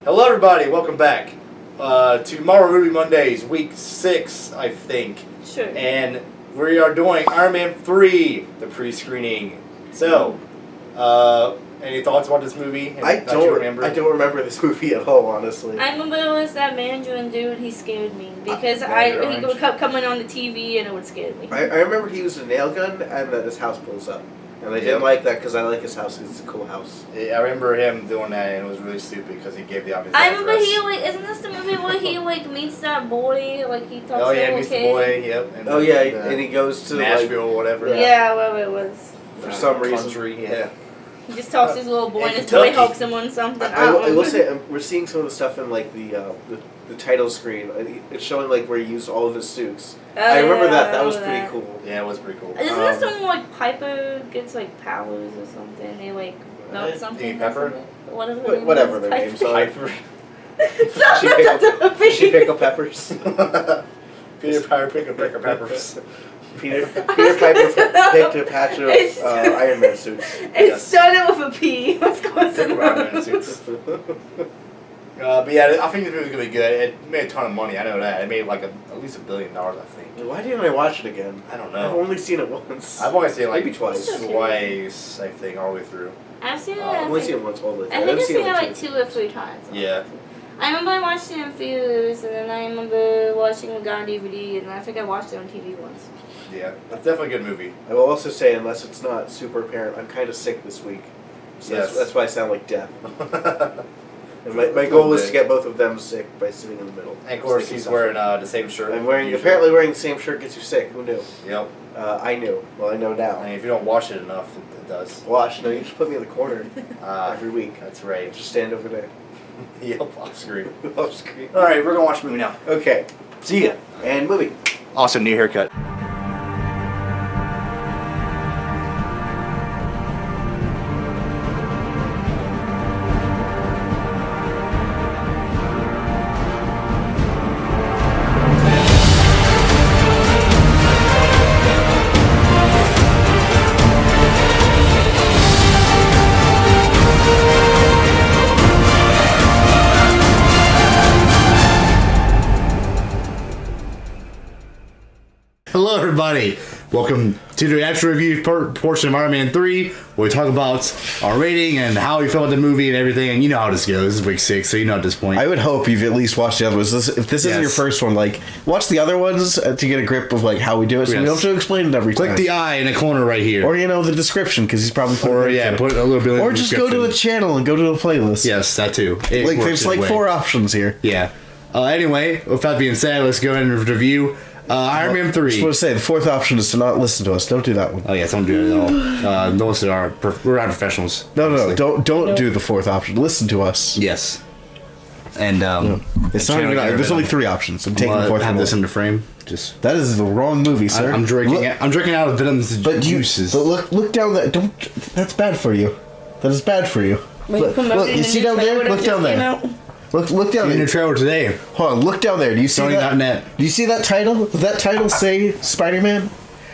Hello everybody, welcome back to Marvel Movie Mondays, week 6, I think. Sure. And we are doing Iron Man 3, the pre-screening. So, any thoughts about this movie? I don't remember this movie at all, honestly. I remember it was that Mandarin dude. He scared me because he would keep coming on the TV and it would scare me. I remember he was a nail gun and that his house blows up. And I didn't like that because I like his house. It's a cool house. I remember him doing that and it was really stupid because he gave the obvious I remember address. isn't this the movie where he meets that boy, he talks Oh to yeah, the meets the kid? boy, yep. And he goes to Nashville or whatever. Yeah, whatever it was. For some reason. Country, yeah. He just talks to his little boy and his Kentucky. boy helps him on something. I will say, we're seeing some of the stuff in the title screen. It's showing where he used all of his suits. I remember that. That was pretty cool. Yeah, it was pretty cool. Isn't this something Piper gets powers or something? They melt something. Pepper? Whatever their names are. Piper. She pickle peppers. Peter Piper pickle peppers. Peter Piper picked a patch of Iron Man suits. It started with a P. What's going on? Iron Man suits. But yeah, I think this movie's gonna be good. It made a ton of money. I know that. It made at least $1 billion. I think. Why didn't I watch it again? I don't know. I've only seen it once. I've only seen maybe twice. Twice, I think, all the way through. I've seen it. I've only seen it once all the way through. I think I've seen it 2 or 3 times. Yeah. I remember I watched it in theaters, and then I remember watching it on DVD, and I think I watched it on TV once. Yeah, it's definitely a good movie. I will also say, unless it's not super apparent, I'm kind of sick this week. So Yes. that's why I sound like death. And my goal is to get both of them sick by sitting in the middle. And of course, he's wearing the same shirt. I'm apparently wearing the same shirt gets you sick. Who knew? Yep. I knew. Well, I know now. I mean, if you don't wash it enough, it does. Wash? No, you just put me in the corner every week. That's right. Just stand over there. Yep, off screen. Off screen. All right, we're gonna watch the movie now. Okay. See ya. And movie. Also, new haircut. Hello, everybody. Welcome to the actual review portion of Iron Man 3, where we talk about our rating and how we felt about the movie and everything. And you know how this goes. This is week 6, so you know at this point. I would hope you've at least watched the other ones. If this isn't your first one, watch the other ones to get a grip of how we do it. So we don't have to explain it every time. Click the eye in the corner right here. Or the description, because he's probably put a little bit. Or just go to the channel and go to the playlist. Yes, that too. There's 4 options here. Yeah. Anyway, with that being said, let's go ahead and review Iron Man 3. I just want to say, the 4th option is to not listen to us. Don't do that one. Oh, yes, don't do it at all. Those we're not professionals. No, don't do the 4th option. Listen to us. Yes. And, it's not even, there's only 3 options. I'm taking the 4th one. Have this in the frame. That is the wrong movie, sir. I'm drinking out of Venom's juices. But look down there. That's bad for you. That is bad for you. Look, you see down there? Look down there. Look down there. In the trailer today. Hold on, look down there. Do you see that? Sony.net. Do you see that title? Does that title say Spider-Man?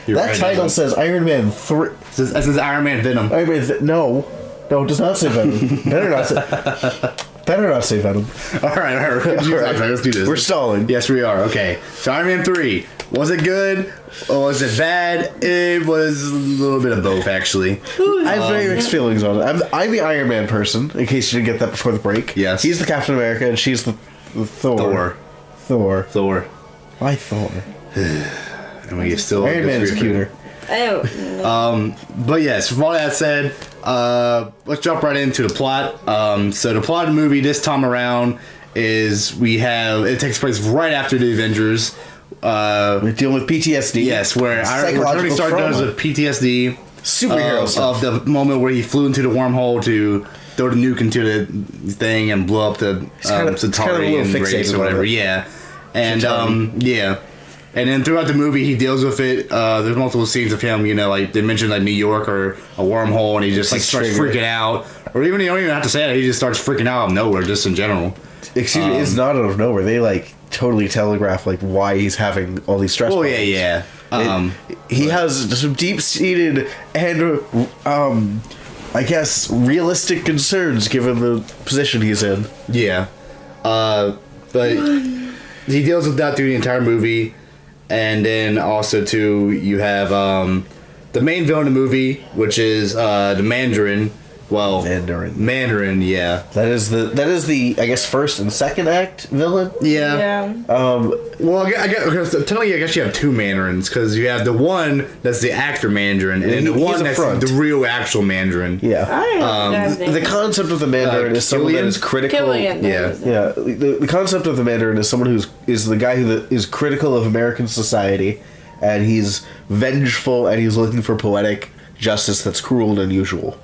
That title says Iron Man 3. It says Iron Man Venom. Iron Man no, it does not say Venom. Better not say Venom. All right. Let's do this. We're stalling. Yes, we are. Okay. So Iron Man 3. Was it good? Or was it bad? It was a little bit of both, actually. I have very mixed feelings on it. I'm the Iron Man person, in case you didn't get that before the break. Yes. He's the Captain America, and she's the Thor. Thor. Why Thor? I mean, it's still Iron Man is cuter. But yes, with all that said, let's jump right into the plot. So the plot of the movie this time around is it takes place right after the Avengers. We're dealing with PTSD. Yes, where Tony Stark does a PTSD superhero stuff of the moment where he flew into the wormhole to throw the nuke into the thing and blow up the Centaurian race or whatever. Yeah, and and then throughout the movie he deals with it. There's multiple scenes of him. They mentioned New York or a wormhole, and he just starts freaking out. Or even you don't even have to say it. He just starts freaking out of nowhere, just in general. Excuse me, it's not out of nowhere. They totally telegraph why he's having all these stress. Oh yeah. He has some deep-seated and I guess realistic concerns given the position he's in. Yeah. But he deals with that through the entire movie, and then also too you have the main villain of the movie, which is the Mandarin. Well, Mandarin, yeah. That is the I guess first and second act villain. Yeah. Well, I guess technically, I guess you have two Mandarins because you have the one that's the actor Mandarin, and then the one that's the real actual Mandarin. Yeah. The concept of the Mandarin is someone that is critical. The concept of the Mandarin is someone is the guy who is critical of American society, and he's vengeful and he's looking for poetic justice that's cruel and unusual.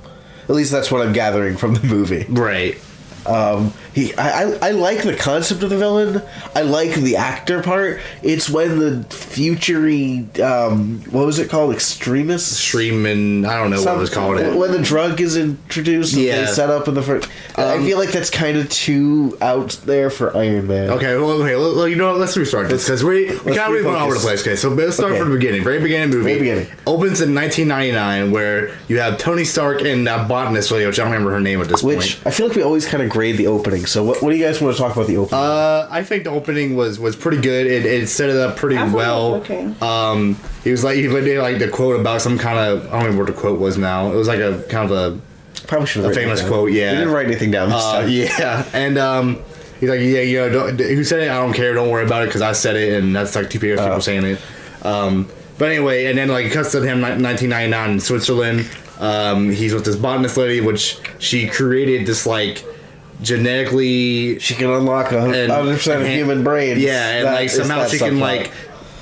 At least that's what I'm gathering from the movie. Right. I like the concept of the villain. I like the actor part. It's when the futury, what was it called? Extreme, I don't know what it was called. When the drug is introduced, they set up in the first. I feel like that's kind of too out there for Iron Man. Okay, well, you know what? Let's restart this because we kind of went all over the place. Okay, so let's start from the beginning. Very beginning movie. Very beginning. Opens in 1999, where you have Tony Stark and that botanist lady, which I don't remember her name at this point. Which I feel like we always kind of grade the opening. So what do you guys want to talk about the opening? I think the opening was pretty good. It set it up pretty well. Okay. He did like the quote about some kind of, I don't remember what the quote was now. It was like a kind of probably should have a famous quote. Yeah, we didn't write anything down this time. Yeah, and he's like, yeah, you know, who said it? I don't care. Don't worry about it because I said it, and that's like two people saying it. But anyway, and then like it cuts to him 1999 in Switzerland. He's with this botanist lady, which she created this like genetically, she can unlock 100% of human brains. Yeah, and like somehow she can like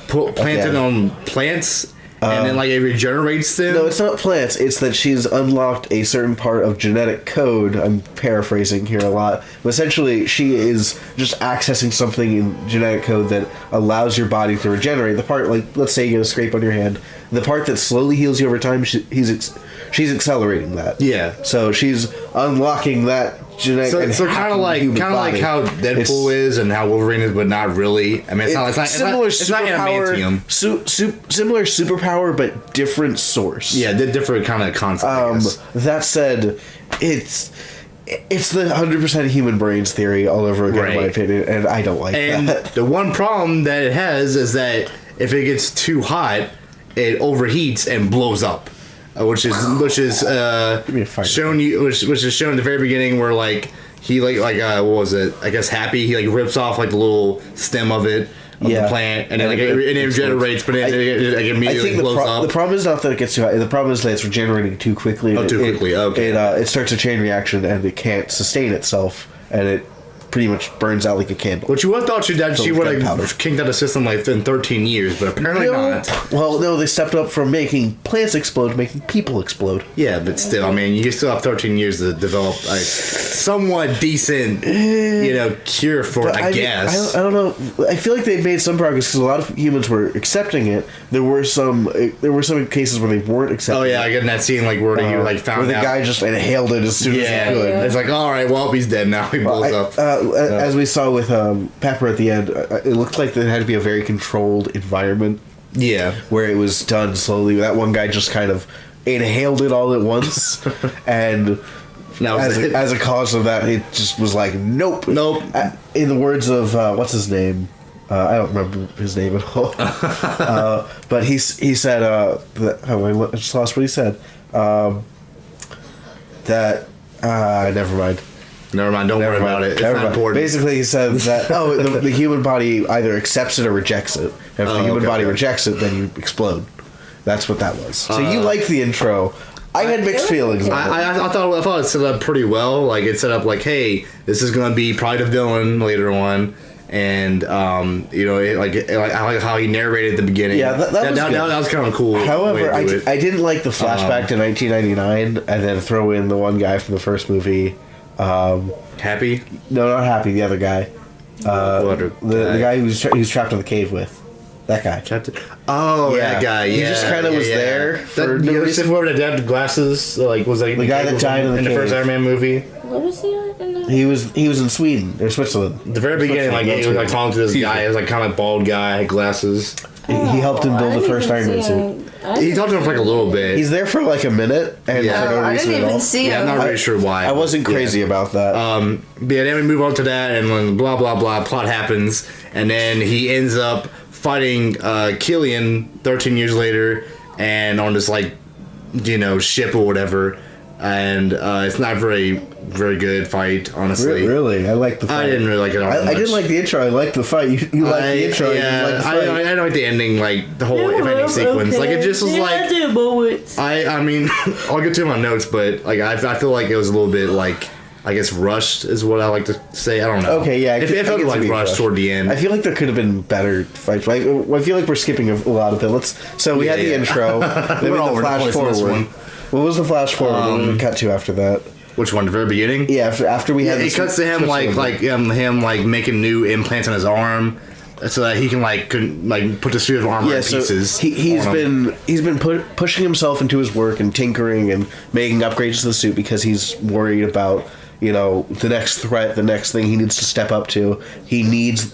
plant it on plants. And then, like, it regenerates them? No, it's not plants. It's that she's unlocked a certain part of genetic code. I'm paraphrasing here a lot. But essentially, she is just accessing something in genetic code that allows your body to regenerate. The part, like, let's say you get a scrape on your hand. The part that slowly heals you over time, she's accelerating that. Yeah. So she's unlocking that genetic. So kind of like how Deadpool is and how Wolverine is, but not really. I mean, it's not adamantium. Similar superpower, but different source. Yeah, different kind of concept. I guess. That said, it's the 100% human brains theory all over again, in my opinion, and I don't like that. And the one problem that it has is that if it gets too hot, it overheats and blows up. Which is shown at the very beginning, where like he what was it? I guess Happy. He like rips off like the little stem of the plant, and then like it regenerates, but then it immediately blows up. The problem is not that it gets too hot. The problem is that it's regenerating too quickly. Okay. It starts a chain reaction and it can't sustain itself, and it pretty much burns out like a candle. Which you would have thought she would have kicked out the system like in 13 years, but apparently not. Well, no, they stepped up from making plants explode to making people explode. Yeah, but still, I mean, you still have 13 years to develop a somewhat decent, cure for it, I guess. I don't know. I feel like they made some progress because a lot of humans were accepting it. There were some cases where they weren't accepting it. Oh, yeah, I get in that scene like where he like found where the guy just inhaled it as soon as he could. Yeah. It's like, all right, well, he's dead now. He blows up. As we saw with Pepper at the end, it looked like there had to be a very controlled environment. Yeah. Where it was done slowly. That one guy just kind of inhaled it all at once. And as a cause of that, it just was like, nope. In the words of, what's his name? I don't remember his name at all. But he said, I just lost what he said. Never mind. Don't worry about it. It's not important. Basically, he said that the human body either accepts it or rejects it. And if the human body rejects it, then you explode. That's what that was. So you liked the intro. I had mixed feelings. I thought it set up pretty well. Like it set up like, hey, this is gonna be probably the villain later on. And I like how he narrated at the beginning. Yeah, that was kind of cool. However, I didn't like the flashback to 1999 and then throw in the one guy from the first movie. Happy? No, not Happy. The other guy. The guy who's trapped in the cave with. That guy. That guy. Yeah, he just kind of was there for no reason. Whoever that had glasses, like was like the guy that died in the first Iron Man movie. What was he like in the? He was in Sweden or Switzerland. The very beginning, like he was like talking to this guy. He was like kind of bald guy, had glasses. He helped him build the first Iron Man suit. He talked to him for like a little bit. He's there for like a minute, and for no reason I didn't even see him. Yeah, I'm not really sure why. I wasn't crazy about that. But yeah, then we move on to that, and when blah blah blah plot happens, and then he ends up fighting Killian 13 years later, and on this like ship or whatever, and it's not very good fight, honestly. Really, I like the fight. I didn't really like it all I didn't like the intro. I liked the fight. You like the intro. Yeah, you like the fight. I don't like the ending, like the whole ending sequence. Like it just was like. I mean, I'll get to my notes, but like I feel like it was a little bit like. I guess rushed is what I like to say. I don't know. Okay, yeah. It felt like rushed toward the end. I feel like there could have been better fights. I feel like we're skipping a lot of it. We had the intro. Then we had the flash forward. What was the flash forward? What did we cut to after that? Which one? The very beginning? Yeah, after we had. It cuts to him him making new implants on his arm, so that he can put the suit of armor in pieces. So he's been pushing himself into his work and tinkering and making upgrades to the suit because he's worried about the next threat, the next thing he needs to step up to. He needs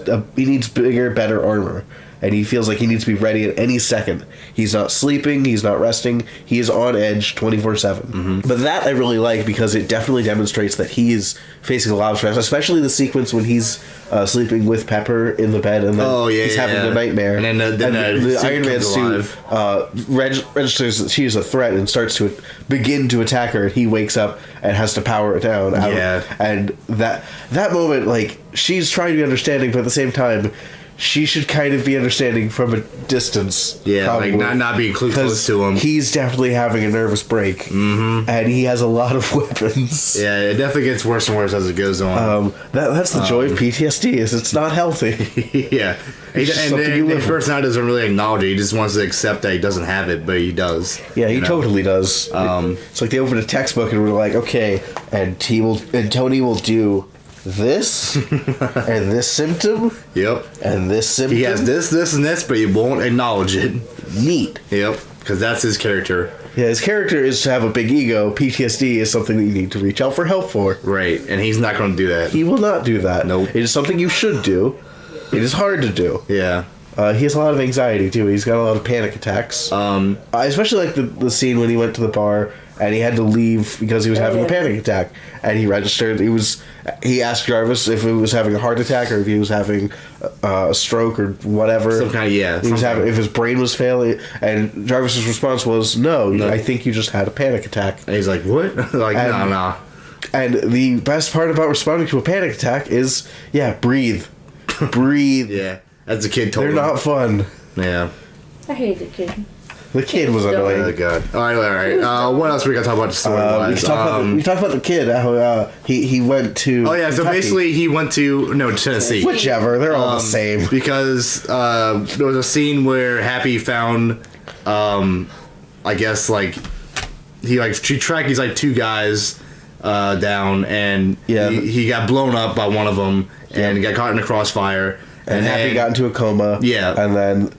bigger, better armor. And he feels like he needs to be ready at any second. He's not sleeping. He's not resting. He is on edge 24/7. Mm-hmm. But that I really like because it definitely demonstrates that he is facing a lot of stress, especially the sequence when he's sleeping with Pepper in the bed and then he's having a nightmare. And then the Iron Man suit registers that she is a threat and starts to begin to attack her. And he wakes up and has to power it down. And that moment, like, she's trying to be understanding, but at the same time, she should kind of be understanding from a distance. Yeah, probably, like not being close to him. He's definitely having a nervous break. Mm-hmm. And he has a lot of weapons. Yeah, it definitely gets worse and worse as it goes on. That's the joy of PTSD, is it's not healthy. Yeah. His personality doesn't really acknowledge it. He just wants to accept that he doesn't have it, but he does. Yeah, he totally does. It's like they open a textbook and we're like, okay, and Tony will do this and this symptom. Yep. And this symptom. He has this, and this, but he won't acknowledge it. Neat. Yep. Because that's his character. Yeah, his character is to have a big ego. PTSD is something that you need to reach out for help for. Right. And he's not going to do that. He will not do that. Nope. It is something you should do. It is hard to do. Yeah. He has a lot of anxiety too. He's got a lot of panic attacks. I especially like the scene when he went to the bar and he had to leave because he was having a panic attack. And he registered. He asked Jarvis if he was having a heart attack or if he was having a stroke or whatever. Some kind of, He was having, if his brain was failing. And Jarvis's response was, no, I think you just had a panic attack. And he's like, what? No. And the best part about responding to a panic attack is, breathe. Breathe. Yeah. As the kid told him. They're not fun. Yeah. I hate the kid. The kid was annoying. Oh, God. All right. What else we got to talk about the story? We talked about the kid. How he went to. Oh yeah. So Kentucky. basically, he went to Tennessee. Whichever. They're all the same. Because there was a scene where Happy found, I guess she tracked these two guys down, and he got blown up by one of them, and he got caught in a crossfire. And Happy got into a coma. Yeah. And then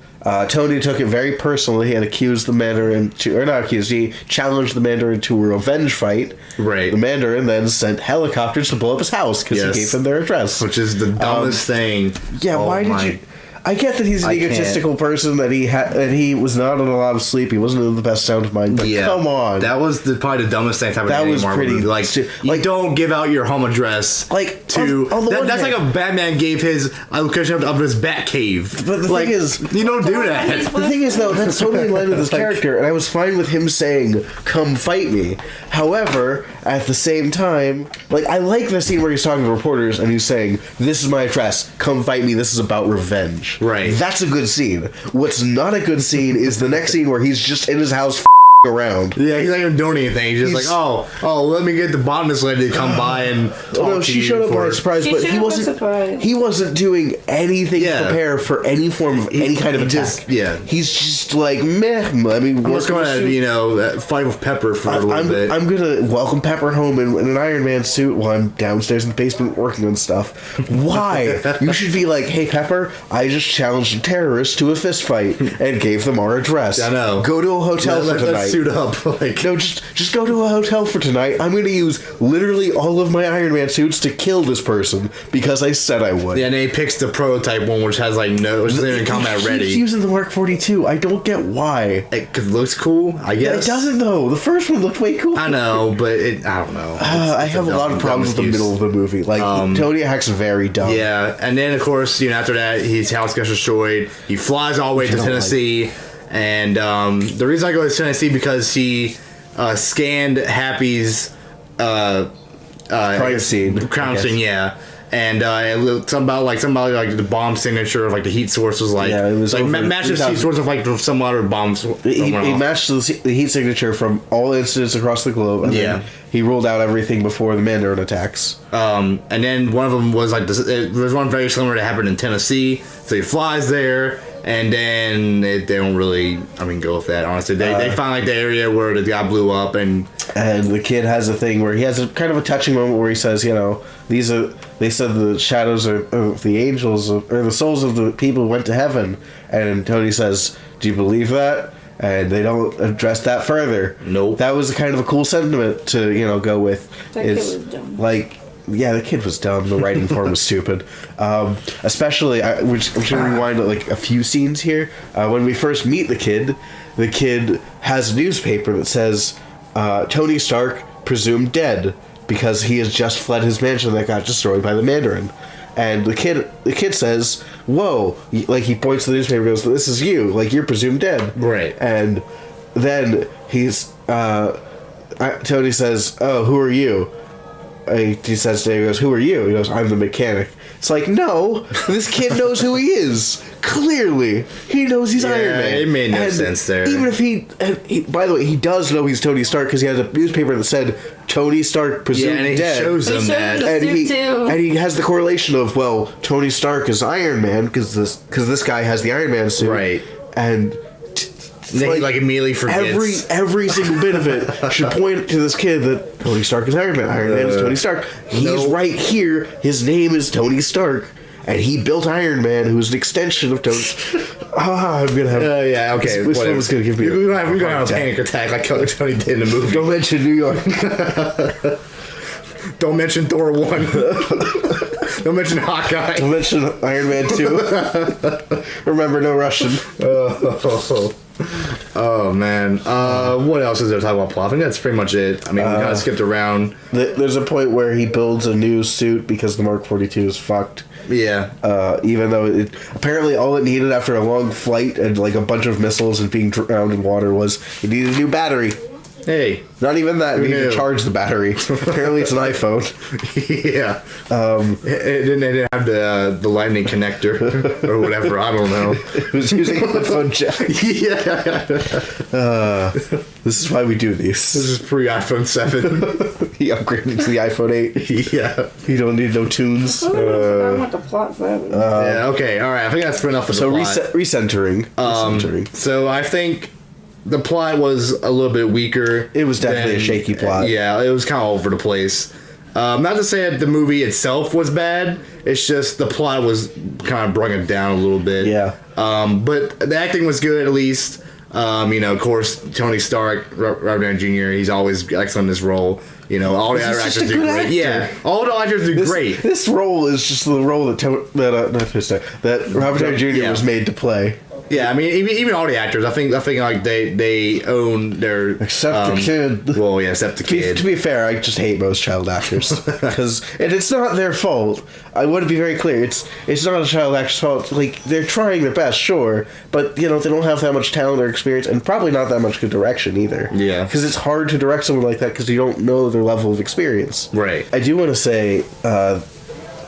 Tony took it very personally and accused the Mandarin he challenged the Mandarin to a revenge fight. Right. The Mandarin then sent helicopters to blow up his house because he gave them their address. Which is the dumbest thing. Yeah, why did you... I get that he's an egotistical person, that he was not on a lot of sleep, he wasn't in the best sound of mind, but come on. That was probably the dumbest thing happened in any Marvel movie. You don't give out your home address to... That's like if Batman gave his location of his Bat Cave. But the thing is... You don't do that. The thing is, though, that's totally in line with his character, and I was fine with him saying, come fight me. However, at the same time, I like the scene where he's talking to reporters, and he's saying, this is my address, come fight me, this is about revenge. Right. That's a good scene. What's not a good scene is the next scene where he's just in his house around. Yeah, he's not even doing anything. He's just let me get the bottomless lady to come by and talk to you. She showed up by surprise, but he wasn't doing anything to prepare for any form of any kind of attack. He's just like, meh, let me work. Going to fight with Pepper for a little bit. I'm gonna welcome Pepper home in an Iron Man suit while I'm downstairs in the basement working on stuff. Why? You should be like, hey Pepper, I just challenged a terrorist to a fist fight and gave them our address. I know. Go to a hotel for tonight. suit up. Like, no, just go to a hotel for tonight. I'm going to use literally all of my Iron Man suits to kill this person because I said I would. Yeah, and then he picks the prototype one, which has like which isn't even combat ready. He's using the Mark 42. I don't get why. Because it looks cool, I guess. Yeah, it doesn't though. The first one looked way cool. I know, but I don't know. I have a lot of problems with the middle of the movie. Like, Tony Hawk's very dumb. Yeah, and then of course, after that, his house gets destroyed. He flies all the way to Tennessee, and the reason I go to Tennessee because he scanned Happy's crime scene, yeah. And it looked something about like the bomb signature of like the heat source was like it was like matches the heat source of like some other bombs. He matched the heat signature from all incidents across the globe. And then he ruled out everything before the Mandarin attacks. And then one of them was like there's one very similar that happened in Tennessee. So he flies there. And then they don't really, go with that, honestly. They find, like, the area where the guy blew up, and the kid has a thing where he has a kind of a touching moment where he says, they said the shadows of the angels, or the souls of the people who went to heaven. And Tony says, do you believe that? And they don't address that further. Nope. That was kind of a cool sentiment to, go with. That kid was dumb. Like... Yeah, the kid was dumb. The writing for him was stupid. Especially, I'm just going to rewind like a few scenes here. When we first meet the kid has a newspaper that says Tony Stark presumed dead because he has just fled his mansion that got destroyed by the Mandarin. And the kid says, "Whoa!" Like he points to the newspaper and goes, "This is you. Like you're presumed dead." Right. And then Tony says, "Oh, who are you?" He says to him, he goes, "Who are you?" He goes, "I'm the mechanic." It's like, no, this kid knows who he is. Clearly, he knows he's Iron Man. It made no sense there. Even if he, by the way, he does know he's Tony Stark because he has a newspaper that said Tony Stark presumed and he dead. shows him that, and he has the correlation of Tony Stark is Iron Man because this guy has the Iron Man suit, right? And then he immediately forgets. Every single bit of it should point to this kid that Tony Stark is Iron Man. Iron Man is Tony Stark. He's right here. His name is Tony Stark, and he built Iron Man, who's an extension of Tony. I'm gonna have. Yeah, okay. This one was gonna give me. We're gonna have a panic attack like Tony did in the movie. Don't mention New York. Don't mention Thor 1. Don't mention Hawkeye. Don't mention Iron Man 2. Remember, no Russian. Oh man. What else is there to talk about plot? I think that's pretty much it. We kind of skipped around. There's a point where he builds a new suit because the Mark 42 is fucked. Yeah. Even though apparently all it needed after a long flight and like a bunch of missiles and being drowned in water was it needed a new battery. Hey. Not even that. You need to charge the battery. Apparently it's an iPhone. Yeah. It didn't have the lightning connector or whatever. I don't know. It was using a headphone jack. Yeah. This is why we do these. This is pre-iPhone 7. He upgraded to the iPhone 8. Yeah. You don't need no tunes. I want the plot forever. Yeah, okay. All right. I think that's enough of the plot. So recentering. So I think the plot was a little bit weaker. It was definitely a shaky plot. Yeah, it was kind of all over the place. Not to say that the movie itself was bad. It's just the plot was kind of brought it down a little bit. Yeah. But the acting was good at least. Of course, Tony Stark, Robert Downey Jr., he's always excellent in this role. All the other actors do great. Actor. Yeah, all the actors do great. This role is just the role that Robert Downey Jr. was made to play. Yeah, even all the actors, I think like they own their except the kid. Well, yeah, except the kid. To be fair, I just hate most child actors because it's not their fault. I want to be very clear. It's not a child actor's fault. Like they're trying their best, sure, but they don't have that much talent or experience, and probably not that much good direction either. Yeah, because it's hard to direct someone like that because you don't know their level of experience. Right. I do want to say.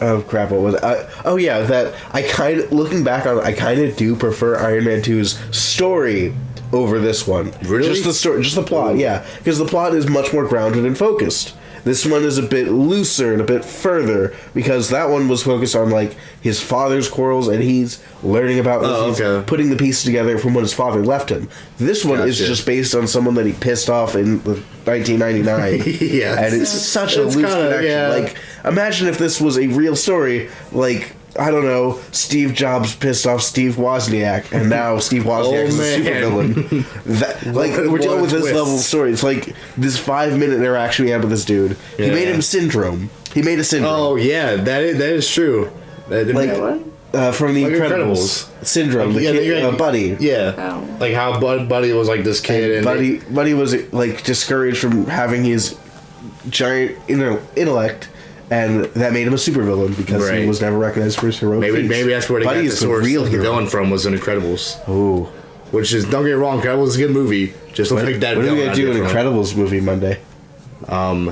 Oh crap! What was it? That I kind of looking back on it, I kind of do prefer Iron Man 2's story over this one. Really? Just the story, just the plot. Yeah, because the plot is much more grounded and focused. This one is a bit looser and a bit further because that one was focused on like his father's quarrels and he's learning about putting the pieces together from when his father left him. This one is just based on someone that he pissed off in 1999. Yeah, and it's such a loose connection. Yeah. Like imagine if this was a real story, like I don't know, Steve Jobs pissed off Steve Wozniak, and now Steve Wozniak is a supervillain. Like, we're dealing with this level of story. It's like this 5-minute interaction we had with this dude. He made him Syndrome. He made a Syndrome. Oh, yeah, that is true. Like, from the Incredibles. Syndrome, the kid, Buddy. Yeah. Oh. Like how Buddy was like this kid. And Buddy was like discouraged from having his giant intellect. And that made him a supervillain because he was never recognized for his heroic feats. Maybe that's where he got the source of the villain from was in Incredibles. Oh. Which is, don't get me wrong, Incredibles is a good movie. Just don't think that. When are we going to do an Incredibles movie Monday?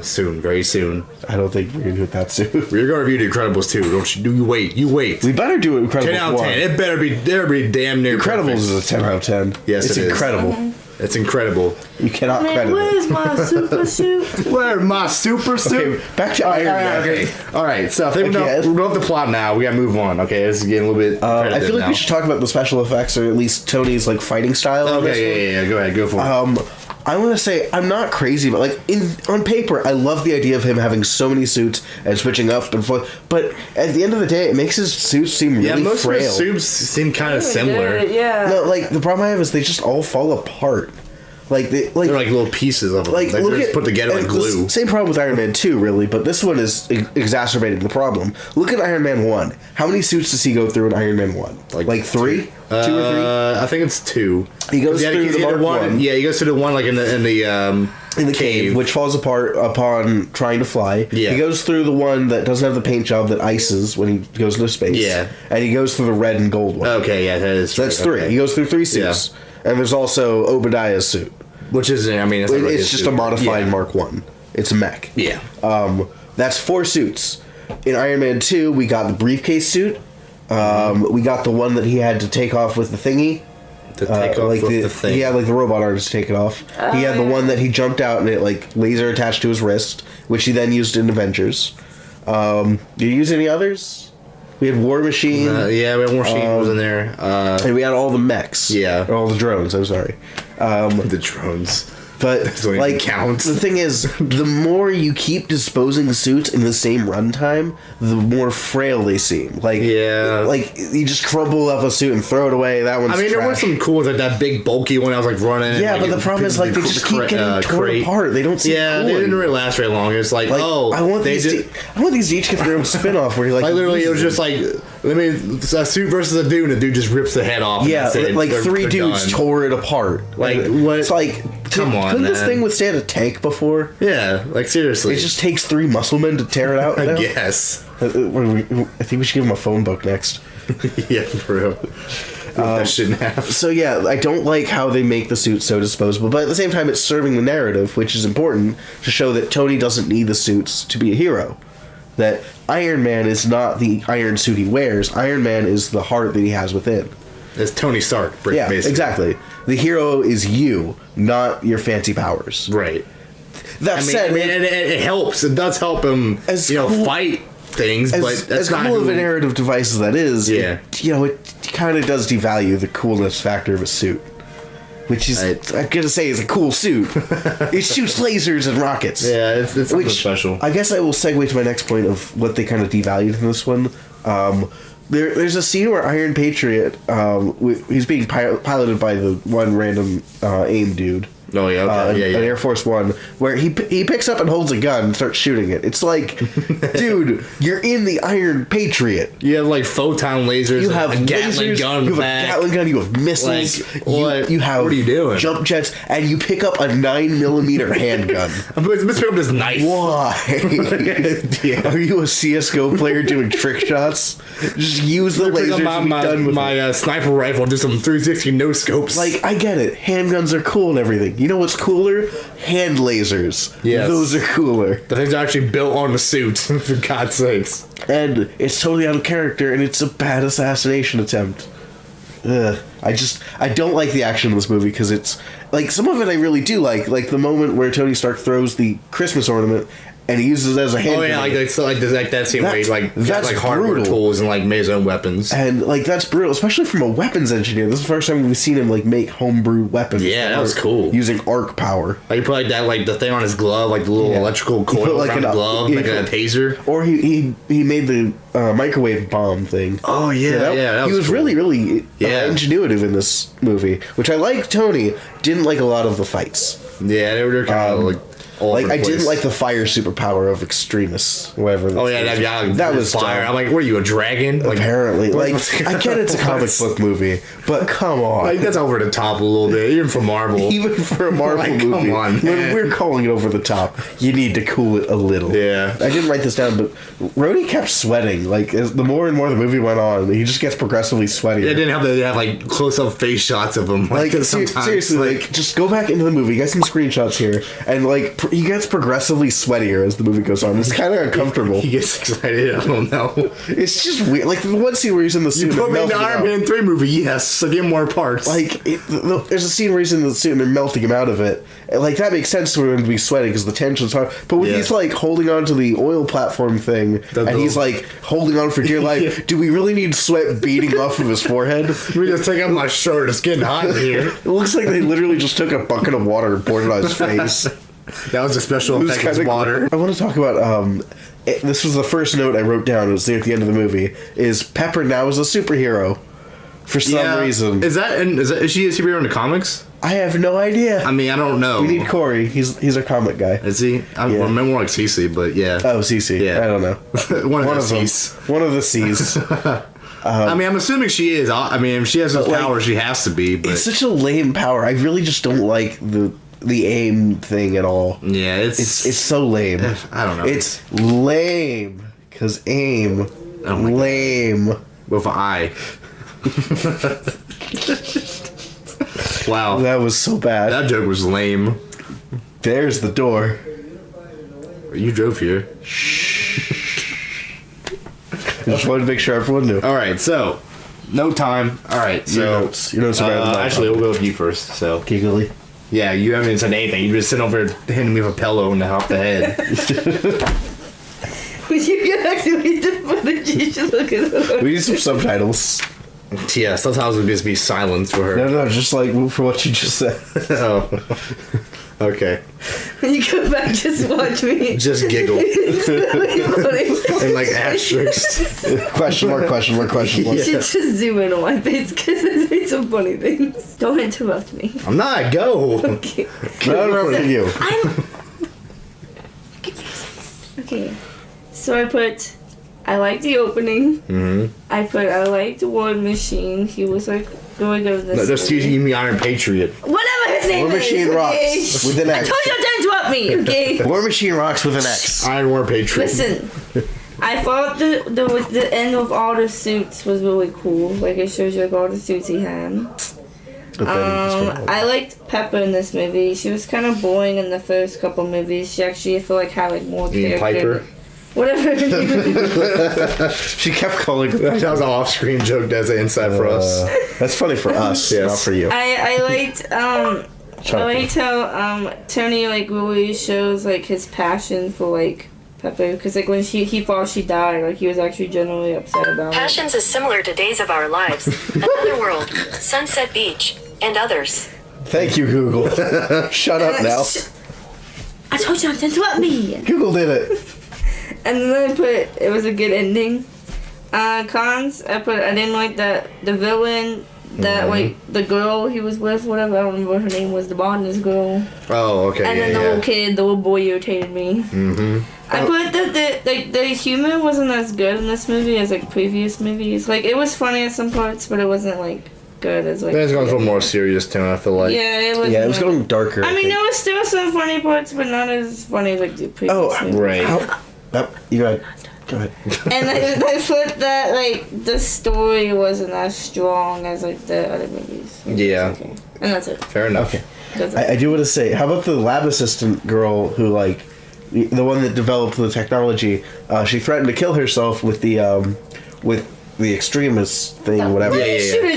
Soon, very soon. I don't think we're going to do it that soon. We're going to review the Incredibles too. Don't you? You wait. We better do Incredibles 10 out of 10. It better be damn near Incredibles perfect. is a 10 out of 10. Yes, it's incredible. It's incredible. You cannot credit where's it. my super suit? Where's my super suit? Okay, back to Iron Man. Okay. All right. So I think we're going off the plot now. We got to move on. Okay, this is getting a little bit. I feel like we should talk about the special effects, or at least Tony's like fighting style. Okay, yeah. Go ahead. Go for it. I want to say I'm not crazy, but like on paper, I love the idea of him having so many suits and switching up and forth. But at the end of the day, it makes his suits seem really most frail. of his suits seem kind of similar. Yeah. No, like the problem I have is they just all fall apart. Like they're like little pieces of them. Like they're just put together like glue. Same problem with Iron Man 2, really, but this one is exacerbating the problem. Look at Iron Man 1. How many suits does he go through in Iron Man 1? Like 3? 2 or 3? I think it's 2. He goes through the Mark 1. Yeah, he goes through the one like in the cave, which falls apart upon trying to fly. Yeah. He goes through the one that doesn't have the paint job that ices when he goes into space. Yeah. And he goes through the red and gold one. Okay, yeah, that is So that's 3. He goes through 3 suits. Yeah. And there's also Obadiah's suit. Which is, I mean, it's just a modified Mark 1. It's a mech. Yeah. That's 4 suits. In Iron Man 2, we got the briefcase suit. We got the one that he had to take off with the thingy. To take off with the thing. He had like the robot artist to take it off. He had the one that he jumped out and it like laser attached to his wrist, which he then used in Avengers. Did you use any others? We had War Machine. We had War Machine was in there. And we had all the mechs. Yeah. Or all the drones, I'm sorry. The drones. But like, counts. The thing is, the more you keep disposing the suits in the same runtime, the more frail they seem. Like, like you just crumble up a suit and throw it away. That one's there were some cool ones, like that big bulky one I was like running. Yeah, but the problem is like they just keep getting torn apart. They don't seem cool. They didn't really last very long. It's like I want these to each get their own spin-off where you're like literally it was just like a suit versus a dude and the dude just rips the head off. Yeah, like 3 dudes tore it apart. Like what? It's like come on. Couldn't this thing withstand a tank before? Yeah, like seriously. It just takes 3 muscle men to tear it out. I guess. I think we should give him a phone book next. Yeah, for real. That shouldn't happen. So yeah, I don't like how they make the suit so disposable, but at the same time, it's serving the narrative, which is important to show that Tony doesn't need the suits to be a hero. That Iron Man is not the iron suit he wears. Iron Man is the heart that he has within. It's Tony Stark, basically. Yeah, exactly. The hero is you, not your fancy powers. Right. That said, it helps. It does help him, fight things, but that's as not cool of a narrative device as that is. Yeah. It kind of does devalue the coolness factor of a suit, which is I'm gonna say is a cool suit. It shoots lasers and rockets. Yeah, it's something special. I guess I will segue to my next point of what they kind of devalued in this one. There's a scene where Iron Patriot, he's being piloted by the one random AIM dude. Oh yeah, okay. An Air Force One, where he picks up and holds a gun and starts shooting it. It's like, dude, you're in the Iron Patriot. You have like photon lasers. You have a Gatling lasers, gun. You have a Gatling gun. You have missiles. Like, you have what are you doing? Jump jets, and you pick up a 9mm handgun. Let's pick up this knife. Why? Are you a CS:GO player doing trick shots? Just use the lasers. My sniper rifle. Do some 360 no scopes. Like, I get it. Handguns are cool and everything. You know what's cooler? Hand lasers. Yes. Those are cooler. The things are actually built on the suit, for God's sakes. And it's totally out of character, and it's a bad assassination attempt. Ugh. I don't like the action in this movie, because it's... Like, some of it I really do like. Like, the moment where Tony Stark throws the Christmas ornament, and he uses it as a hand grenade. Like that scene where he got hardware brutal. tools and made his own weapons. And that's brutal, especially from a weapons engineer. This is the first time we've seen him make homebrewed weapons. Yeah, that was cool. Using arc power. He put the thing on his glove, the little electrical coil around the glove, like a taser. Or he made the microwave bomb thing. Oh yeah, that he was cool. really ingenuitive in this movie, which I like. Tony didn't like a lot of the fights. Yeah, they were kind of I didn't like the fire superpower of Extremis, whatever. That was fire. I'm like, what are you, a dragon? Apparently, I get it's a comic book movie, but come on, that's over the top a little bit, even for Marvel. Even for a Marvel movie, come on, when we're calling it over the top, you need to cool it a little. Yeah, I didn't write this down, but Rhodey kept sweating. As the more and more the movie went on, he just gets progressively sweatier. They didn't have close-up face shots of him. Seriously, just go back into the movie. Get some screenshots here, and he gets progressively sweatier as the movie goes on. It's kind of uncomfortable. He gets excited. I don't know. It's just weird. The one scene where he's in the suit. You put me in the Iron Man 3 movie, yes. So get more parts. There's a scene where he's in the suit and they're melting him out of it. And, that makes sense for him to be sweating because the tension's hard. But when he's holding on to the oil platform thing he's holding on for dear life, do we really need sweat beating off of his forehead? We just take off my shirt. It's getting hot in here. It looks like they literally just took a bucket of water and poured it on his face. That was a special effect of water. I want to talk about this was the first note I wrote down. It was at the end of the movie. Is Pepper now is a superhero for some reason? Is she a superhero in the comics? I have no idea. I mean, I don't know. We need Corey. He's our comic guy. Is he? I'm more like Cece, but yeah. Oh, Cece. Yeah. I don't know. One of the C's. One of the C's. I mean, I'm assuming she is. I mean, if she has those powers, she has to be. But it's such a lame power. I really just don't like the aim thing at all. Yeah, it's so lame. I don't know. It's lame because aim lame with an I. Wow, that was so bad. That joke was lame. There's the door. You drove here. I just wanted to make sure everyone knew. All right, so no time. All right, so your notes are actually, we'll go with you first. So giggly. Yeah, you haven't said anything. You just sitting over there hitting me with a pillow off the head. Would you actually the footage? You should look at it. We need some subtitles. Yeah, sometimes it would just be silence for her. No, just for what you just said. Oh. Okay. When you go back, just watch me. Just giggle. It's really funny. And asterisks. Question mark. You should just zoom in on my face because I say some funny things. Don't interrupt me. I'm not. Go. Okay. No, interrupting you. Okay. So I like the opening. Mm-hmm. I like the War Machine. He was really good in this. Just using me Iron Patriot. Whatever his name War Machine is. rocks with an X. I told you not to interrupt me. Okay. War Machine rocks with an X. Iron War Patriot. Listen. I thought the end of all the suits was really cool. It shows you all the suits he had. I liked Pepper in this movie. She was kind of boring in the first couple movies. She actually, I feel had more character. Piper? Whatever her name is. She kept calling. That was an off-screen joke. That's an inside for us. That's funny for us, not for you. I liked how Tony really shows his passion for Pepper, because when he thought she died, he was actually genuinely upset about Passions is similar to Days of Our Lives, Another World, Sunset Beach, and others. Thank you, Google. Shut up now. I told you not to interrupt me. Google did it. And then I put it was a good ending. Cons, I didn't like the villain, that the girl he was with, whatever, I don't remember what her name was, the Bondness girl. Oh, okay. And then the little kid, the little boy irritated me. Mm-hmm. I put the humor wasn't as good in this movie as previous movies. It was funny at some parts, but it wasn't good as It's going for a more serious tone, I feel like. Yeah, it was. Yeah, it was going darker. I mean, there was still some funny parts, but not as funny as the previous movies. Right. You go ahead. And I thought that the story wasn't as strong as the other movies. Yeah. Okay. And that's it. Fair enough. Okay. I do want to say, how about the lab assistant girl who the one that developed the technology? She threatened to kill herself with the with the extremist thing, whatever. Yeah.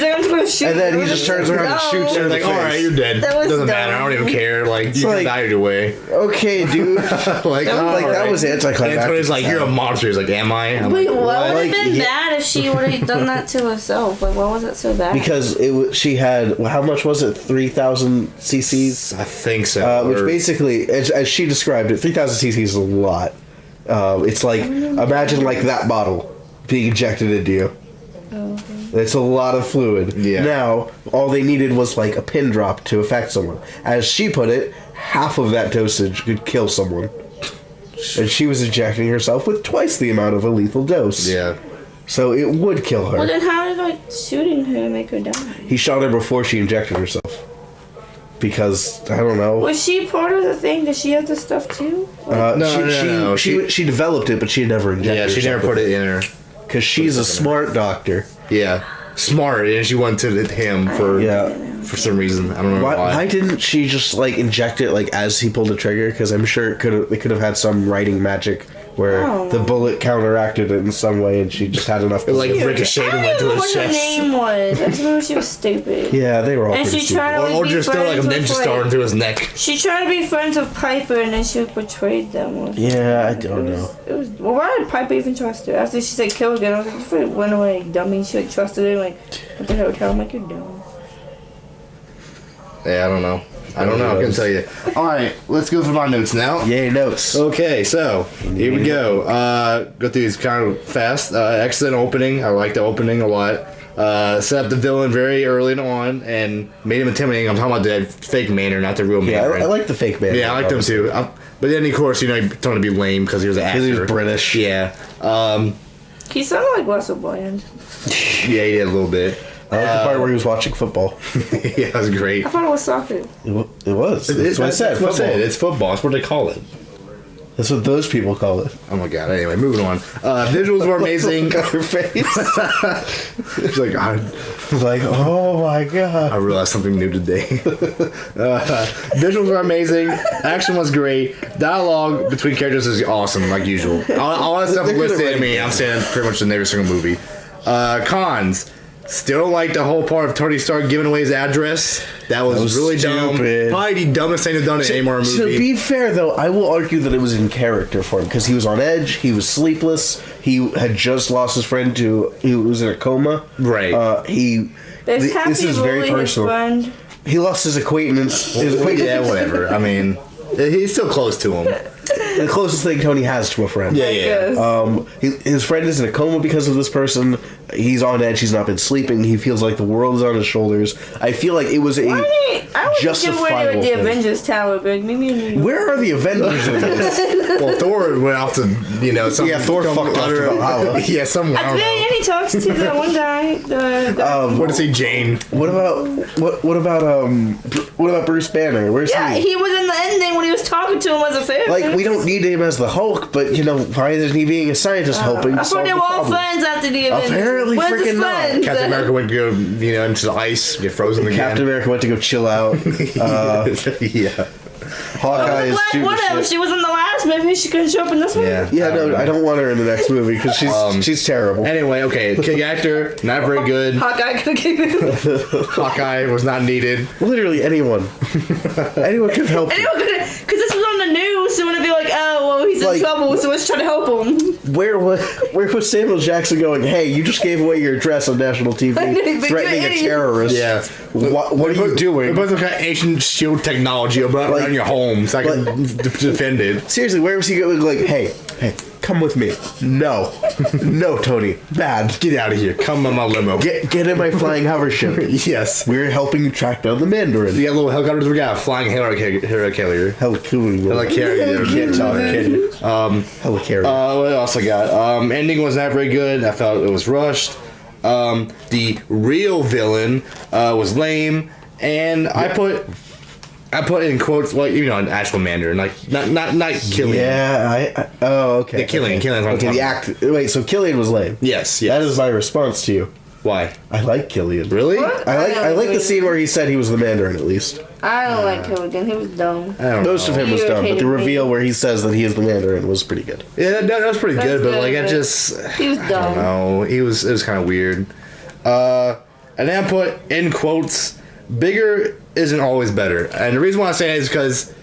And then he just turns around and shoots her in the face. Like, alright, you're dead. Doesn't matter. I don't even care. Like, you can die either way. Okay, dude. That was anticlimactic. Anthony's like, you're a monster. He's like, am I? Wait, what would have been bad if she would have done that to herself? Like, why was it so bad? Because she had, how much was it? 3,000 cc's? I think so. Which basically, as she described it, 3,000 cc's is a lot. It's like, imagine like that bottle being injected into you. It's a lot of fluid. Yeah. Now, all they needed was like a pin drop to affect someone. As she put it, half of that dosage could kill someone. And she was injecting herself with twice the amount of a lethal dose. Yeah. So it would kill her. Well, then how did like shooting her make her die? He shot her before she injected herself. Because, I don't know. Was she part of the thing? Did she have the stuff too? No. She developed it, but she never injected Yeah, herself. she never put it in her. Because she's a smart doctor. Yeah. Smart, and she went to him for some reason. I don't know why. Why didn't she just like inject it like as he pulled the trigger? Because I'm sure it could have had some writing magic where the bullet counteracted it in some way, and she just had enough. It like ricocheted and went to his chest. Her name was. I just remember she was stupid. Yeah, they were all and pretty she tried stupid. to Or just throw like a ninja star into his neck. She tried to be friends with Piper, and then she betrayed them. Yeah, I don't know. It was well. Why did Piper even trust her? After she said kill again, I was like, you freaking went away, dummy. She like trusted her, like at the hotel. I'm like, you're dumb. Yeah, I don't know. I can tell you. Alright, let's go through my notes now. Yay, notes. Okay, so here we go. Go through these kind of fast. Excellent opening. I like the opening a lot. Set up the villain very early on and made him intimidating. I'm talking about the fake Mandarin, not the real Mandarin. I like the fake Mandarin. Yeah, I like them too. But then, of course, he told him to be lame because he was an actor. Because he was British. Yeah. He sounded like Russell Bland. Yeah, he did a little bit. I like the part where he was watching football. Yeah, that was great. I thought it was soccer. It was. That's what I said. That's it's football. That's what they call it. That's what those people call it. Oh my god. Anyway, moving on. Visuals were amazing. Her face. She's like, oh my god. I realized something new today. Visuals were amazing. Action was great. Dialogue between characters is awesome, like usual. All that stuff listed to me, I'm saying pretty much in every single movie. Cons. Still like the whole part of Tony Stark giving away his address. That was really stupid. dumb. Probably the dumbest thing they've done in any more movie. To be fair, though, I will argue that it was in character for him because he was on edge. He was sleepless. He had just lost his friend he was in a coma. Right. This is very personal. He lost his acquaintance. Yeah, whatever. I mean, he's still close to him. The closest thing Tony has to a friend. Yeah. His friend is in a coma because of this person. He's on edge. He's not been sleeping. He feels like the world is on his shoulders. I feel like it was justifiable the Avengers Tower, but maybe. Where are the Avengers in this? Well, Thor went off to, some... Yeah, Thor fucked off to Valhalla. Yeah, somewhere. And he talks to that one guy. What is he, Jane? What about Bruce Banner? Where's he? He was in the ending when he was talking to him as a fan. Like, we don't need him as the Hulk, but why isn't he being a scientist helping? I thought they were all friends after the Avengers. Apparently, freaking not. Captain America went to go, into the ice, get frozen again. Captain America went to go chill out. Yeah. Hawkeye is stupid. Whatever. She was in the last movie. She couldn't show up in this one. Yeah. No, I don't want her in the next movie because she's terrible. Anyway, okay, kick actor, not very good. Hawkeye could have given it. Hawkeye was not needed. Literally anyone. Anyone could help. Anyone could have, because this was on the news, so when it'd be like, oh, well, he's in trouble, so let's try to help him. Where was Samuel Jackson going? Hey, you just gave away your address on national TV, threatening a terrorist. Yeah. What are you doing? What kind of ancient shield technology around your home so I can defend it? Seriously, where was he going? Like, hey, come with me. No, Tony, bad. Get out of here. Come on my limo. Get in my flying hover ship. Yes. We're helping you track down the Mandarin. You got little helicopters. We got a flying helicarrier. Helicarrier. Can't talk, can you? Helicarrier. What else I got? Ending was not very good. I felt it was rushed. The real villain was lame, and I put in quotes an actual Mandarin, like not Killian. Yeah, okay. The Killian. Killian's on okay, the act. Wait, so Killian was lame. Yes. That is my response to you. Why? I like Killian. Really? What? I like the scene where he said he was the Mandarin, at least. I don't like Killian. He was dumb. Most of him was dumb, but the reveal where he says that he is the Mandarin was pretty good. Yeah, that was pretty good, but like I just... He was dumb. I don't know. It was kind of weird. And then I put, in quotes, bigger isn't always better. And the reason why I say that is because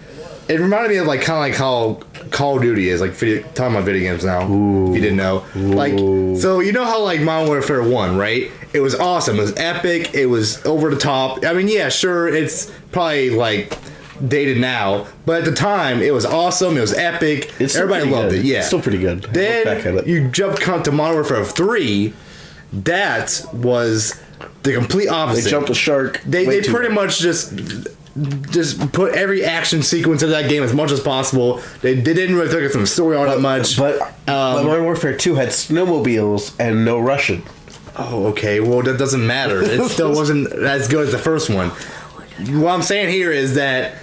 it reminded me of like kind of like how Call of Duty is, like talking about video games now. Ooh. If you didn't know. Like, so you know how like Modern Warfare 1, right? It was awesome. It was epic. It was over the top. I mean, yeah, sure, it's probably like dated now, but at the time it was awesome. It was epic. Everybody loved it. Yeah, it's still pretty good. Then you jump to Modern Warfare 3. That was the complete opposite. They jumped a shark. They pretty much just put every action sequence of that game as much as possible. They didn't really focus on the story all that much. But Modern Warfare 2 had snowmobiles and no Russian. Oh, okay. Well, that doesn't matter. It still wasn't as good as the first one. What I'm saying here is that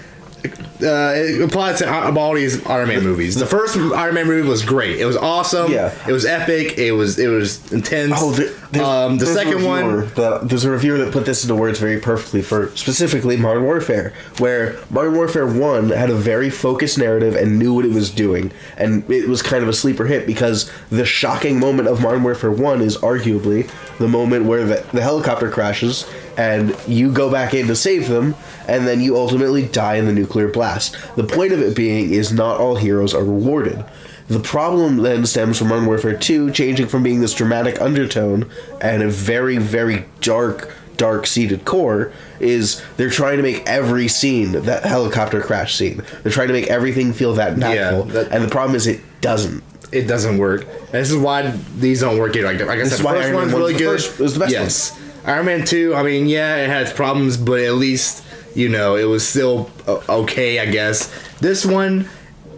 it applies to all these Iron Man movies. The first Iron Man movie was great. It was awesome. Yeah. It was epic. It was intense. Oh, the second one. There's a reviewer that put this into words very perfectly for specifically Modern Warfare, where Modern Warfare 1 had a very focused narrative and knew what it was doing, and it was kind of a sleeper hit because the shocking moment of Modern Warfare 1 is arguably the moment where the helicopter crashes and you go back in to save them, and then you ultimately die in the nuclear blast. The point of it being is not all heroes are rewarded. The problem then stems from Modern Warfare 2 changing from being this dramatic undertone and a very, very dark-seated core is they're trying to make every scene that helicopter crash scene. They're trying to make everything feel that impactful. Yeah, and the problem is it doesn't. It doesn't work. And this is why these don't work either. Like I said, the first one's really good. It was the best one. Iron Man 2, I mean, yeah, it had its problems, but at least, you know, it was still okay, I guess. This one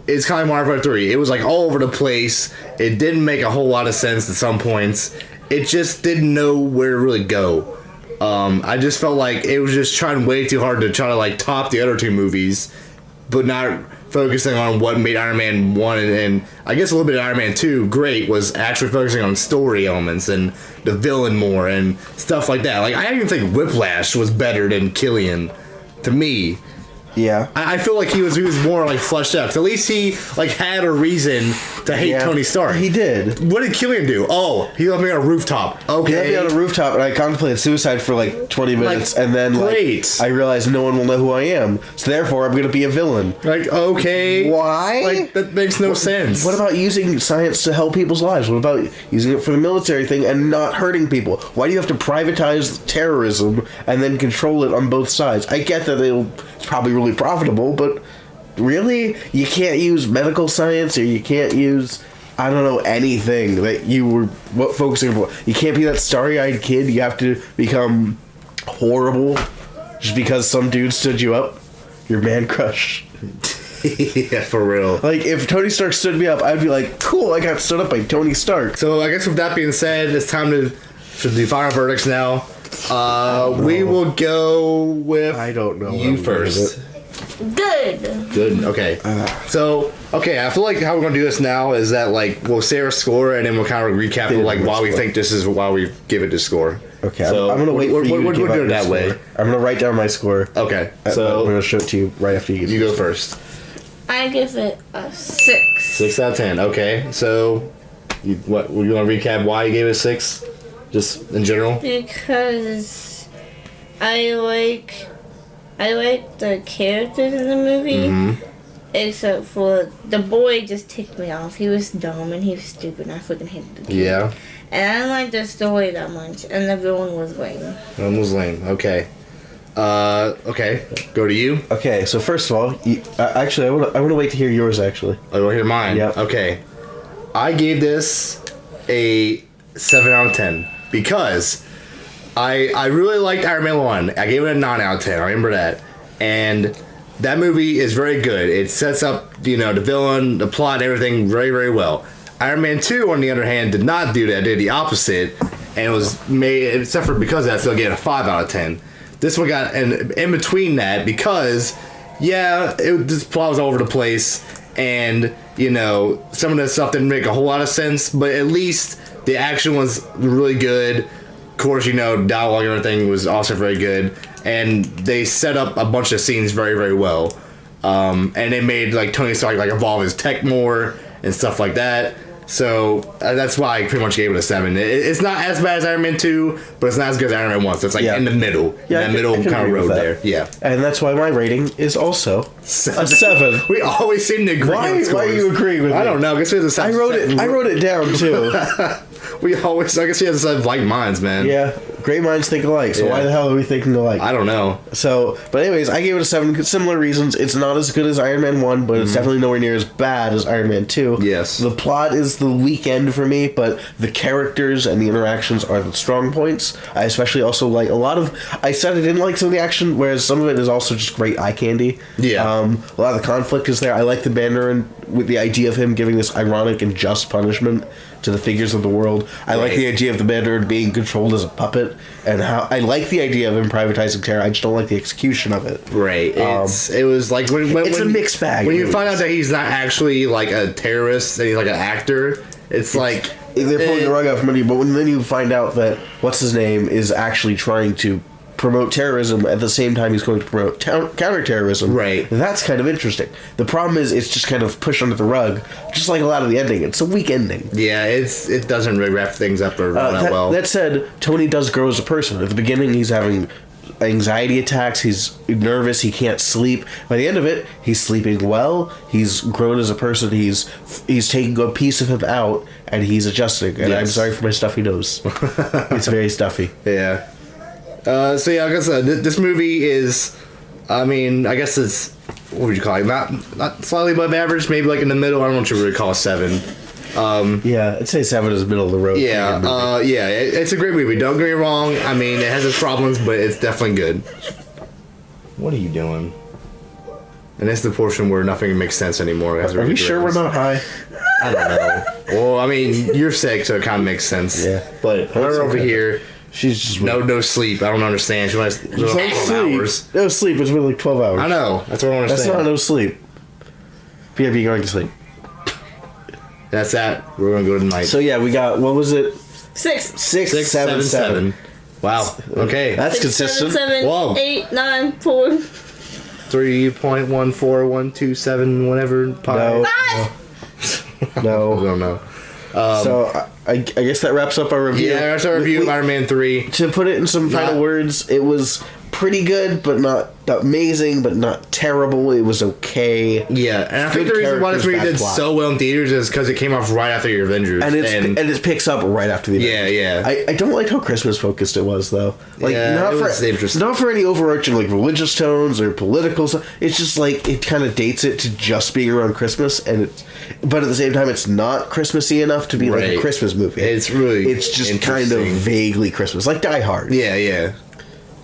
is kind of Modern Warfare 3. It was like all over the place. It didn't make a whole lot of sense at some points. It just didn't know where to really go. I just felt like it was just trying way too hard to try to like top the other two movies, but not focusing on what made Iron Man 1 and I guess a little bit of Iron Man 2 great was actually focusing on story elements and the villain more and stuff like that. Like, I didn't even think Whiplash was better than Killian, to me. Yeah. I feel like he was more like fleshed out. 'Cause at least he like had a reason to hate Tony Stark. He did. What did Killian do? Oh, he left me on a rooftop. Okay. He left me on a rooftop, and I contemplated suicide for like 20 minutes, and then I realized no one will know who I am, so therefore I'm going to be a villain. Like, okay. Why? Like, that makes no sense. What about using science to help people's lives? What about using it for the military thing and not hurting people? Why do you have to privatize terrorism and then control it on both sides? I get that it's probably really profitable, but really, you can't use medical science, or you can't use, I don't know, anything that you were focusing on. You can't be that starry-eyed kid. You have to become horrible just because some dude stood you up. Your man crush. Yeah, for real. Like, if Tony Stark stood me up, I'd be like, cool, I got stood up by Tony Stark. So I guess with that being said, it's time to do final verdicts now. We will go with I don't know you first. Good. Okay. I feel like how we're gonna do this now is that like we'll say our score and then we'll kind of recap like why we think this is why we give it this score. Okay. So I'm gonna wait for you to give out your that score. Way. I'm gonna write down my score. Okay. So I'm gonna show it to you right after you. You go first. I give it a 6. 6 out of 10. Okay. So, you want to recap why you gave it a 6? Just in general. Because I like the characters in the movie, except for the boy just ticked me off. He was dumb and he was stupid and I fucking hated the kid. Yeah. And I didn't like the story that much, and the villain was lame. Villain was lame, okay. Okay, go to you. Okay, so first of all, actually, I want to wait to hear yours, actually. Oh, you want to hear mine? Yeah. Okay. I gave this a 7 out of 10, because I really liked Iron Man 1. I gave it a 9 out of 10. I remember that. And that movie is very good. It sets up, the villain, the plot, everything very, very well. Iron Man 2, on the other hand, did not do that. It did the opposite. And it was made, except for because of that, still get a 5 out of 10. This one got in between that because, this plot was all over the place. And, some of that stuff didn't make a whole lot of sense. But at least the action was really good. course, dialogue and everything was also very good, and they set up a bunch of scenes very, very well. And they made like Tony Stark like evolve his tech more and stuff like that. So that's why I pretty much gave it a 7. It's not as bad as Iron Man 2, but it's not as good as Iron Man 1. So it's like in the middle, in that middle kind of road there. Yeah, and that's why my rating is also a 7. We always seem to agree. Why are you agreeing with me? I don't know. I guess we have the same. I wrote it down too. We always. I guess we have the same like minds, man. Yeah, great minds think alike. So why the hell are we thinking alike? I don't know. So, but anyways, I gave it a 7. Similar reasons. It's not as good as Iron Man 1, but it's definitely nowhere near as bad as Iron Man 2. Yes. The plot is the weekend for me, but the characters and the interactions are the strong points. I especially also like a lot of. I said I didn't like some of the action, whereas some of it is also just great eye candy. Yeah. A lot of the conflict is there. I like the Mandarin with the idea of him giving this ironic and just punishment to the figures of the world. I like the idea of the Mandarin being controlled as a puppet, and how I like the idea of him privatizing terror. I just don't like the execution of it. Right. It was like when it's a mixed bag. When you find out that he's not actually like a terrorist and he's like an actor, it's like they're pulling the rug out from under you. But then you find out that what's his name is actually trying to promote terrorism at the same time he's going to promote counterterrorism. Right. That's kind of interesting. The problem is it's just kind of pushed under the rug, just like a lot of the ending. It's a weak ending. Yeah, it doesn't really wrap things up or that well. That said, Tony does grow as a person. At the beginning, he's having anxiety attacks. He's nervous. He can't sleep. By the end of it, he's sleeping well. He's grown as a person. He's taking a piece of him out, and he's adjusting. And I'm sorry for my stuffy nose. It's very stuffy. Yeah. So yeah, I guess this movie is, I mean, I guess it's, what would you call it? Not slightly above average, maybe like in the middle. I don't know what you would call a 7. Yeah, I'd say 7 is middle of the road. Yeah, it's a great movie. Don't get me wrong. I mean, it has its problems, but it's definitely good. What are you doing? And it's the portion where nothing makes sense anymore. Are we sure we're not high? I don't know. Well, I mean, you're sick, so it kind of makes sense. Yeah, but her over here. She's just no sleep. I don't understand. She wants hours. No sleep. It's really like 12 hours. I know. That's what I don't understand. That's not no sleep. PIB going to sleep. That's that. We're gonna go tonight. So yeah, we got, what was it? 6. 6, 7, 7. Wow. Okay. That's 6, consistent. 7, Whoa. 8, 9, 4. 3.14127 whatever. No. No. I don't know. So I guess that wraps up our review. Yeah, that's our review of Iron Man 3. To put it in some final words, it was pretty good, but not amazing, but not terrible. It was okay. Yeah, and I think the reason why this movie did so well in theaters is because it came off right after your Avengers. And it picks up right after the Avengers. Yeah. I don't like how Christmas focused it was, though. Like, it was interesting. Not for any overarching like religious tones or political stuff. It's just like it kind of dates it to just being around Christmas, but at the same time, it's not Christmassy enough to be like a Christmas movie. It's just kind of vaguely Christmas, like Die Hard. Yeah.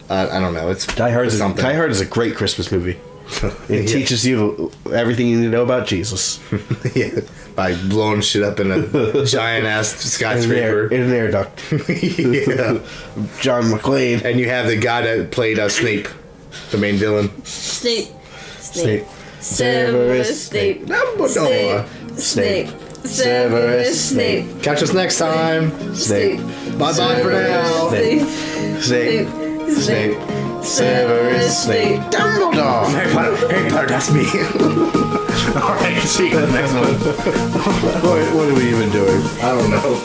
I don't know. Die Hard is a great Christmas movie. It teaches you everything you need to know about Jesus. Yeah, by blowing shit up in a giant ass skyscraper in an air duct. Yeah, John McClane, and you have the guy that played Snape, the main villain. Snape. Severus Snape. Dumbledore. Snape. Severus Snape. Catch us next time. Snape. Bye bye for now. Snape. Severus Snape. Dumbledore. Harry Potter, that's me. Alright, see you in the next one. What are we even doing? I don't know.